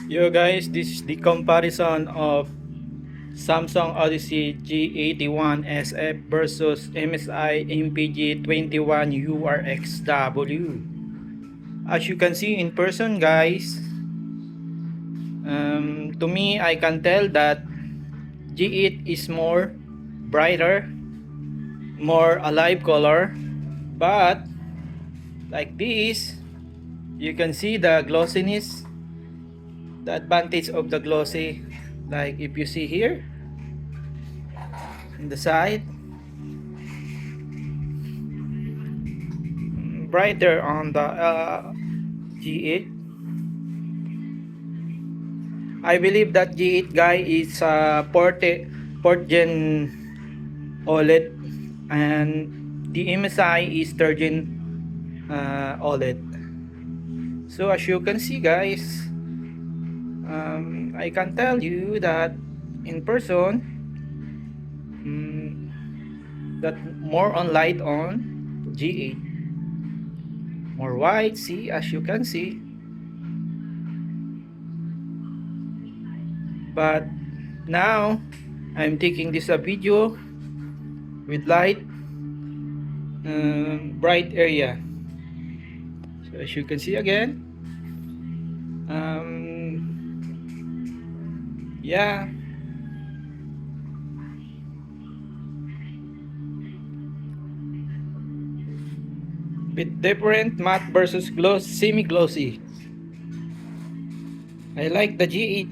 Yo guys, this is the comparison of Samsung Odyssey G81 SF versus MSI MPG 21 URXW. As you can see in person guys, to me I can tell that G8 is more brighter, more alive color, but like this, you can see the glossiness, the advantage of the glossy. Like if you see here in the side, brighter on the G8. I believe that G8 guy is port gen OLED, and the MSI is third gen OLED. So as you can see guys, I can tell you that in person, that more on light on G8, more white. See, as you can see. But now I'm taking this a video with light, bright area. So as you can see again, yeah, bit different, matte versus gloss, semi-glossy. I like the G8.